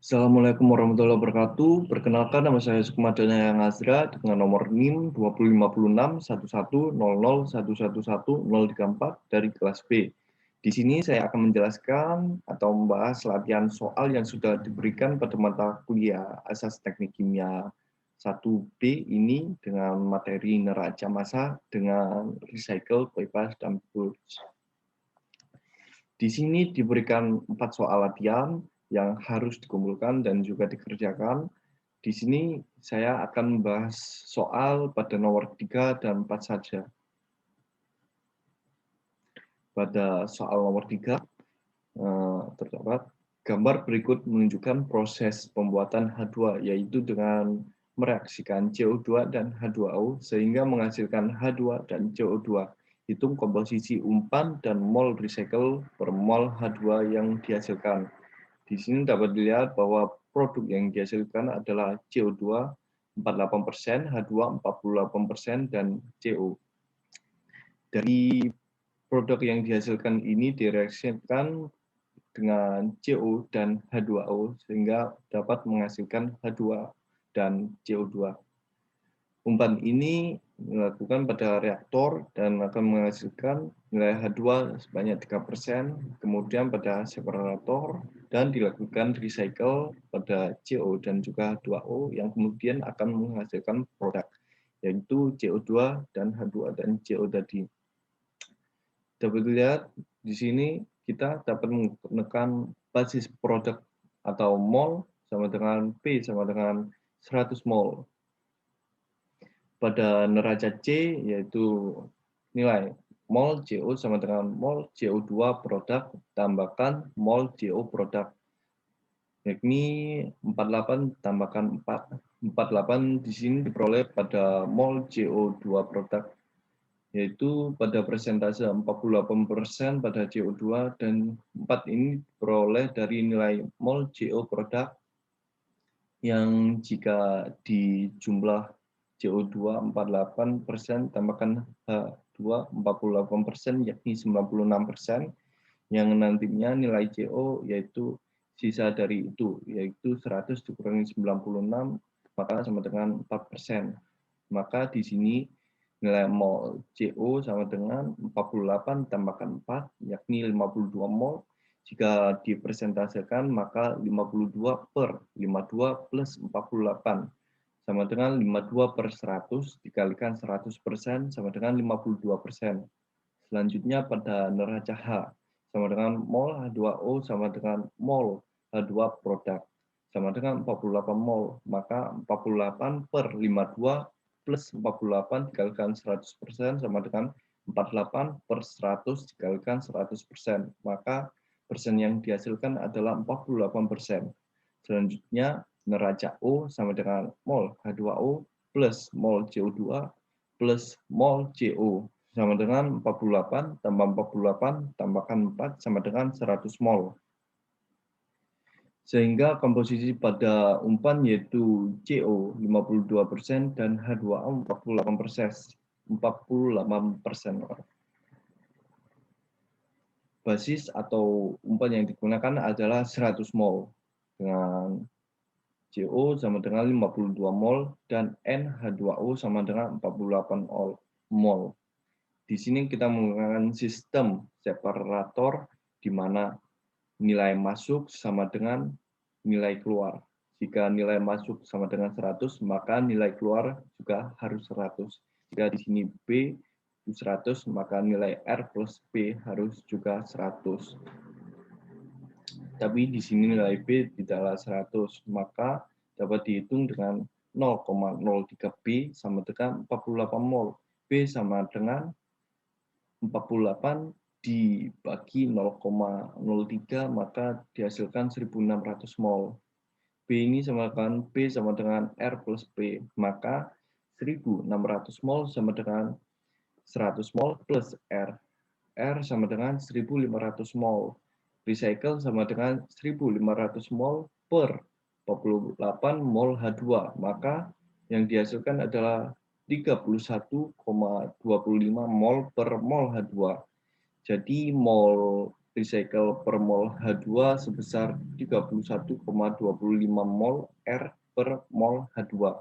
Assalamualaikum warahmatullahi wabarakatuh. Perkenalkan, nama saya Sukmadana Yang Azra dengan nomor NIM 2056111111134 dari kelas B. Di sini saya akan menjelaskan atau membahas latihan soal yang sudah diberikan pada mata kuliah Asas Teknik Kimia 1B ini dengan materi neraca massa dengan recycle, bypass, dan purge. Di sini diberikan 4 soal latihan yang harus dikumpulkan dan juga dikerjakan. Di sini saya akan membahas soal pada nomor 3 dan 4 saja. Pada soal nomor 3, terdapat gambar berikut menunjukkan proses pembuatan H2, yaitu dengan mereaksikan CO2 dan H2O sehingga menghasilkan H2 dan CO2. Hitung komposisi umpan dan mol recycle per mol H2 yang dihasilkan. Di sini dapat dilihat bahwa produk yang dihasilkan adalah CO2 48%, H2 48%, dan CO. Dari produk yang dihasilkan ini direaksikan dengan CO dan H2O sehingga dapat menghasilkan H2 dan CO2. Umpan ini dilakukan pada reaktor dan akan menghasilkan nilai H2 sebanyak 3%, kemudian pada separator dan dilakukan recycle pada CO dan juga H2O yang kemudian akan menghasilkan produk, yaitu CO2 dan H2 dan CO tadi. Dapat dilihat di sini kita dapat menekan basis produk atau mol sama dengan P sama dengan 100 mol. Pada neraca C yaitu nilai mol CO sama dengan mol CO2 produk tambahkan mol CO produk, yakni 48 tambahkan 4. 48 di sini diperoleh pada mol CO2 produk, yaitu pada persentase 48% pada CO2, dan 4 ini diperoleh dari nilai mol CO produk yang jika di jumlah CO2 48% tambahkan H2 48%, yakni 96%, yang nantinya nilai CO yaitu sisa dari itu, yaitu 100 dikurangi 96, maka sama dengan 4%. Maka di sini nilai mol CO sama dengan 48 tambahkan 4, yakni 52 mol. Jika dipresentasekan, maka 52 per 52 plus 48 sama dengan 52 per 100 dikalikan 100% sama dengan 52%. Selanjutnya pada neraca H sama dengan mol H2O sama dengan mol H2 produk sama dengan 48 mol. Maka 48 per 52 plus 48 dikalikan 100% sama dengan 48 per 100 dikalikan 100%. Maka persen yang dihasilkan adalah 48%. Selanjutnya neraca O sama dengan mol H2O plus mol CO2 plus mol CO sama dengan 48 tambah 48 tambahkan 4 sama dengan 100 mol. Sehingga komposisi pada umpan yaitu CO 52% dan H2O 48%. Basis atau umpan yang digunakan adalah 100 mol dengan CO sama dengan 52 mol dan NH2O sama dengan 48 mol. Di sini kita menggunakan sistem separator di mana nilai masuk sama dengan nilai keluar. Jika nilai masuk sama dengan 100, maka nilai keluar juga harus 100. Jika di sini B 100, maka nilai R plus P harus juga 100. Tapi di sini nilai B tidaklah 100, maka dapat dihitung dengan 0,03 B sama dengan 48 mol. B sama dengan 48 dibagi 0,03, maka dihasilkan 1600 mol. B ini sama dengan B sama dengan R plus P, maka 1600 mol sama dengan 100 mol plus R. R sama dengan 1500 mol. Recycle sama dengan 1500 mol per 48 mol H2, maka yang dihasilkan adalah 31,25 mol per mol H2. Jadi mol recycle per mol H2 sebesar 31,25 mol R per mol H2.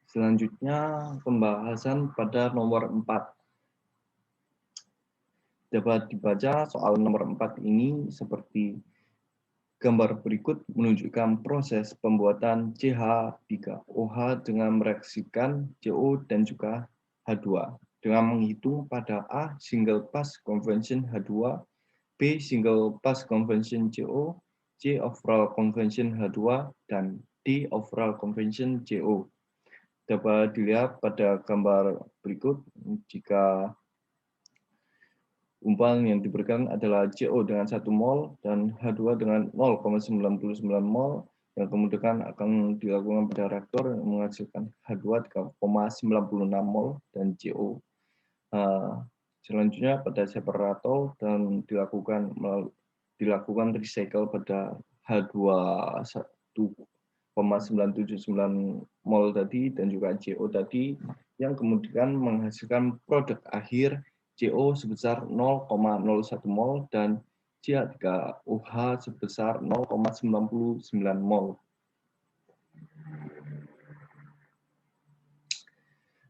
Selanjutnya, pembahasan pada nomor 4. Dapat dibaca soal nomor 4 ini seperti gambar berikut menunjukkan proses pembuatan CH3OH dengan mereaksikan CO dan juga H2 dengan menghitung pada A single pass convention H2, B single pass convention CO, C overall convention H2, dan D overall convention CO. Dapat dilihat pada gambar berikut jika umpan yang diberikan adalah CO dengan 1 mol dan H2 dengan 0,99 mol yang kemudian akan dilakukan pada reaktor yang menghasilkan H2 3,96 mol dan CO. Selanjutnya pada separator dan dilakukan recycle pada H2 1,979 mol tadi dan juga CO tadi yang kemudian menghasilkan produk akhir CO sebesar 0,01 mol dan CH3OH sebesar 0,99 mol.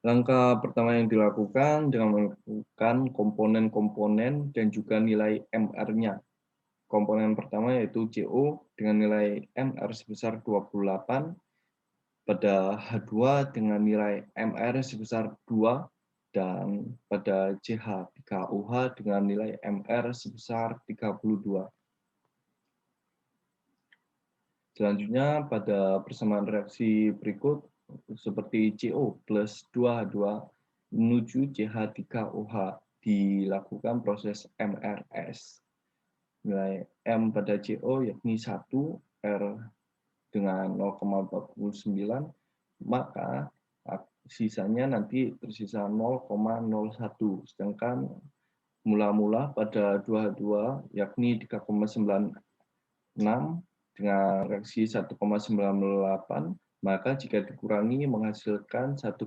Langkah pertama yang dilakukan dengan menentukan komponen-komponen dan juga nilai MR-nya. Komponen pertama yaitu CO dengan nilai MR sebesar 28, pada H2 dengan nilai MR sebesar 2, dan pada CH3OH dengan nilai MR sebesar 32. Selanjutnya pada persamaan reaksi berikut seperti CO plus 2H2 menuju CH3OH dilakukan proses MRS. Nilai M pada CO yakni 1, R dengan 0,49, maka sisanya nanti tersisa 0,01, sedangkan mula-mula pada 2H2 yakni 3,96 dengan reaksi 1,98, maka jika dikurangi menghasilkan 1,98,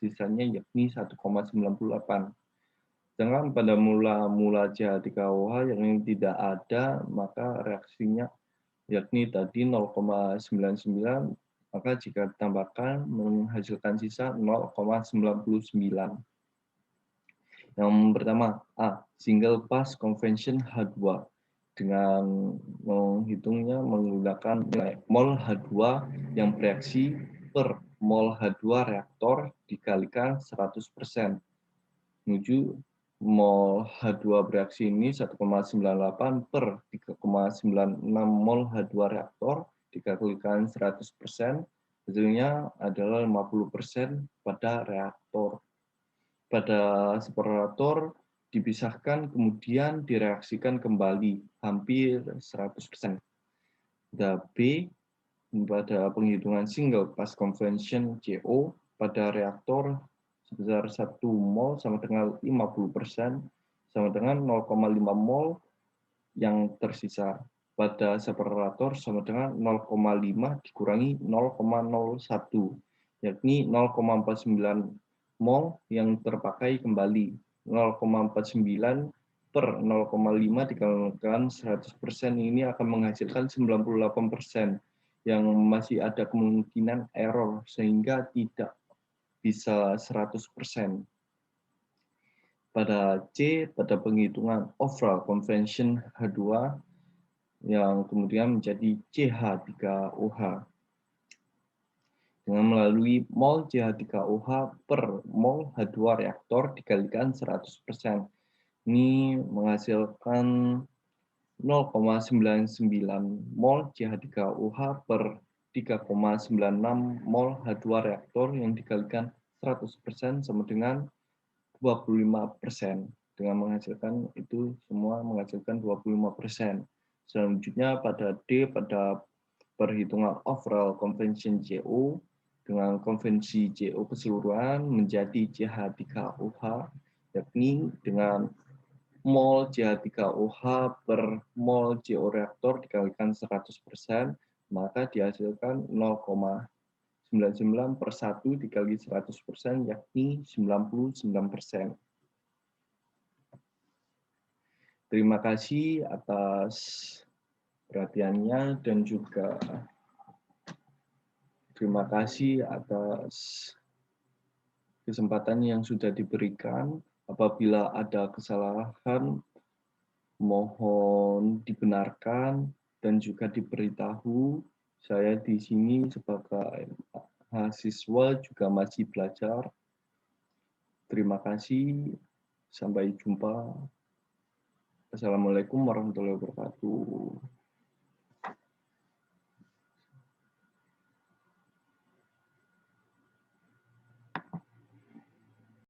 sisanya yakni 1,98. Sedangkan pada mula-mula CH3OH yang tidak ada, maka reaksinya yakni tadi 0,99, maka jika ditambahkan menghasilkan sisa 0,99. Yang pertama, A. Single pass convention H2. Dengan menghitungnya menggunakan nilai mol H2 yang bereaksi per mol H2 reaktor dikalikan 100%. Menuju mol H2 bereaksi ini 1,98 per 3,96 mol H2 reaktor dikalikan 100%, hasilnya adalah 50% pada reaktor. Pada separator dipisahkan kemudian direaksikan kembali hampir 100%. Pada B, pada penghitungan single pass convention CO pada reaktor sebesar 1 mol sama dengan 50% sama dengan 0,5 mol yang tersisa. Pada separator sama dengan 0,5 dikurangi 0,01, yakni 0,49 mol yang terpakai kembali. 0,49 per 0,5 dikalikan 100% ini akan menghasilkan 98%, yang masih ada kemungkinan error sehingga tidak bisa 100%. Pada C, pada penghitungan overall convention H2 yang kemudian menjadi CH3OH. Dengan melalui mol CH3OH per mol H2 reaktor dikalikan 100%. Ini menghasilkan 0,99 mol CH3OH per 3,96 mol H2 reaktor yang dikalikan 100% sama dengan 25%. Dengan menghasilkan itu semua menghasilkan 25%. Selanjutnya pada D, pada perhitungan overall convention CO dengan konvensi CO keseluruhan menjadi CH3OH, yakni dengan mol CH3OH per mol CO reaktor dikalikan 100%, maka dihasilkan 0,99 per 1 dikali 100%, yakni 99%. Terima kasih atas perhatiannya dan juga terima kasih atas kesempatan yang sudah diberikan. Apabila ada kesalahan, mohon dibenarkan dan juga diberitahu. Saya di sini sebagai mahasiswa juga masih belajar. Terima kasih. Sampai jumpa. Assalamualaikum warahmatullahi wabarakatuh.